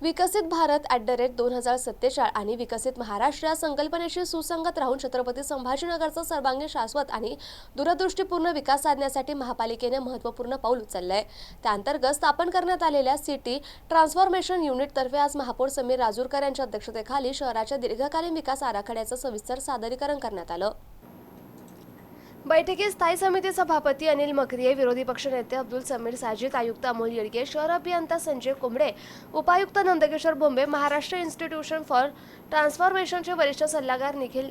विकसित भारत @2047 आणि विकसित महाराष्ट्र या संकल्पनेशी सुसंगत राहून छत्रपती संभाजीनगरचा सर्वांगीण शाश्वत आणि दूरदृष्टीपूर्ण विकास साधण्यासाठी महापालिकेने महत्त्वपूर्ण पाऊल उचलले आहे। त्या अंतर्गत स्थापन करण्यात आलेल्या सिटी ट्रान्सफॉर्मेशन युनिटतर्फे आज महापौर समीर राजूरकर यांच्या अध्यक्षतेखाली शहराच्या दीर्घकालीन विकास आराखड्याचं सविस्तर सादरीकरण करण्यात आलं। बैठकीत स्थायी समिती सभापती अनिल मकरिये, विरोधी पक्षनेते अब्दुल समीर साजिद, आयुक्त अमोल येडगे, शहर अभियंता संजय कुंबळे, उपायुक्त नंदकिशोर बोंबे, महाराष्ट्र इन्स्टिट्यूशन फॉर ट्रान्सफॉर्मेशनचे वरिष्ठ सल्लागार निखिल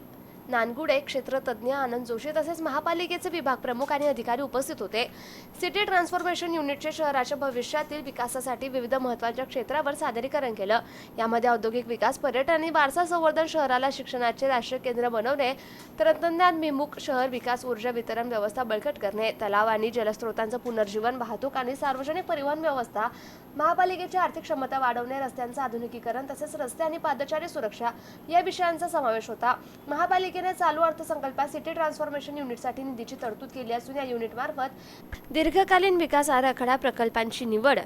नानगुडे, क्षेत्रतज्ञ आनंद जोशी तसेच महापालिकेचे विभाग प्रमुख आणि अधिकारी उपस्थित होते। सिटी ट्रान्सफॉर्मेशन युनिटचे शहराच्या भविष्यातील विकासासाठी विविध महत्त्वाच्या क्षेत्रावर सादरीकरण केलं। यामध्ये औद्योगिक विकास, पर्यटन आणि वारसा संवर्धन, शहराला शिक्षणाचे राष्ट्रीय केंद्र बनवणे, तंत्रज्ञानभिमुख शहर विकास, ऊर्जा वितरण व्यवस्था बळकट करणे, तलाव आणि जलस्रोतांचं पुनर्जीवन, वाहतूक आणि सार्वजनिक परिवहन व्यवस्था, महापालिकेची आर्थिक क्षमता वाढवणे, रस्त्यांचं आधुनिकीकरण तसेच रस्ते आणि पादचारी सुरक्षा या विषयांचा समावेश होता। महापालिकेने चालू अर्थसंकल्पात सिटी ट्रान्सफॉर्मेशन युनिटसाठी निधीची तरतूद केली असून या युनिटमार्फत दीर्घकालीन विकास आराखडा प्रकल्पांची निवड,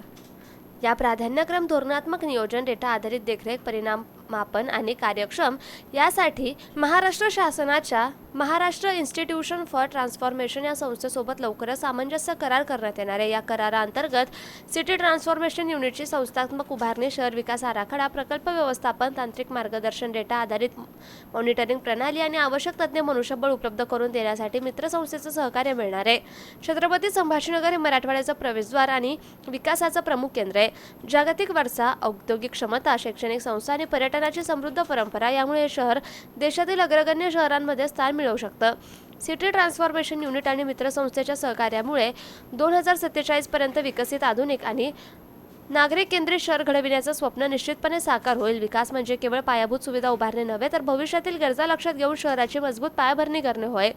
या प्राधान्यक्रम, धोरणात्मक नियोजन, डेटा आधारित देखरेख, परिणाम मापन आणि कार्यक्षम यासाठी महाराष्ट्र शासनाच्या महाराष्ट्र इन्स्टिट्यूशन फॉर ट्रान्सफॉर्मेशन या संस्थेसोबत लवकरच सामंजस्य करार करण्यात येणार आहे। या कराराअंतर्गत सिटी ट्रान्सफॉर्मेशन युनिटची संस्थात्मक उभारणी, शहर विकास आराखडा, प्रकल्प व्यवस्थापन, तांत्रिक मार्गदर्शन, डेटा आधारित मॉनिटरिंग प्रणाली आणि आवश्यक तज्ञ मनुष्यबळ उपलब्ध करून देण्यासाठी मित्र संस्थेचं सहकार्य मिळणार आहे। छत्रपती संभाजीनगर हे मराठवाड्याचं प्रवेशद्वार आणि विकासाचं प्रमुख केंद्र आहे। जागतिक वारसा, औद्योगिक क्षमता, शैक्षणिक संस्था आणि पर्यटनाची समृद्ध परंपरा यामुळे हे शहर देशातील अग्रगण्य शहरांमध्ये स्थान मिळवू शकतं। सिटी ट्रान्सफॉर्मेशन युनिट आणि मित्र संस्थेच्या सहकार्यामुळे 2047 पर्यंत विकसित, आधुनिक आणि नागरिक केंद्रित शहर घडविण्याचं स्वप्न निश्चितपणे साकार होईल। विकास म्हणजे केवळ पायाभूत सुविधा उभारणे नव्हे, तर भविष्यातील गरजा लक्षात घेऊन शहराची मजबूत पायाभरणी करणे होय।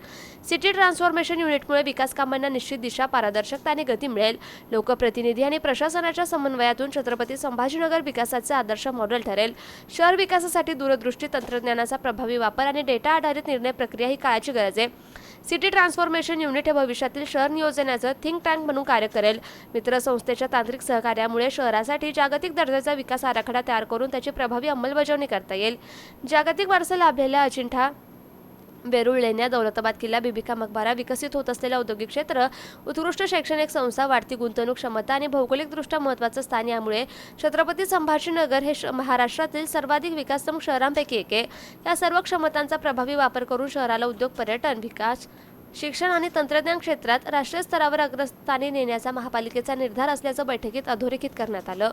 सिटी ट्रान्सफॉर्मेशन युनिटमुळे विकास कामांना निश्चित दिशा, पारदर्शकता आणि गती मिळेल। लोकप्रतिनिधी आणि प्रशासनाच्या समन्वयातून छत्रपती संभाजीनगर विकासाचे आदर्श मॉडेल ठरेल। शहर विकासासाठी दूरदृष्टी, तंत्रज्ञानाचा प्रभावी वापर आणि डेटा आधारित निर्णय प्रक्रिया ही काळाची गरज आहे। सिटी ट्रान्सफॉर्मेशन युनिट हे भविष्यातील शहर नियोजनाचं थिंक टँक म्हणून कार्य करेल। मित्र संस्थेच्या तांत्रिक सहकार्यामुळे शहरासाठी जागतिक दर्जाचा विकास आराखडा तयार करून त्याची प्रभावी अंमलबजावणी करता येईल। जागतिक वारसा लाभलेला अजिंठा, वेरूळ लेण्या, दौलताबाद किल्ला, बीबी का मकबरा, विकसित होत असलेले औद्योगिक क्षेत्र, उत्कृष्ट शैक्षणिक संस्था, वाढती गुंतवणूक क्षमता आणि भौगोलिकदृष्ट्या महत्त्वाचं स्थान यामुळे छत्रपती संभाजीनगर हे महाराष्ट्रातील सर्वाधिक विकासक्षम शहरांपैकी एक आहे। या सर्व क्षमतांचा प्रभावी वापर करून शहराला उद्योग, पर्यटन, विकास, शिक्षण आणि तंत्रज्ञान क्षेत्रात राष्ट्रीय स्तरावर अग्रस्थानी नेण्याचा महापालिकेचा निर्धार असल्याचं बैठकीत अधोरेखित करण्यात आलं।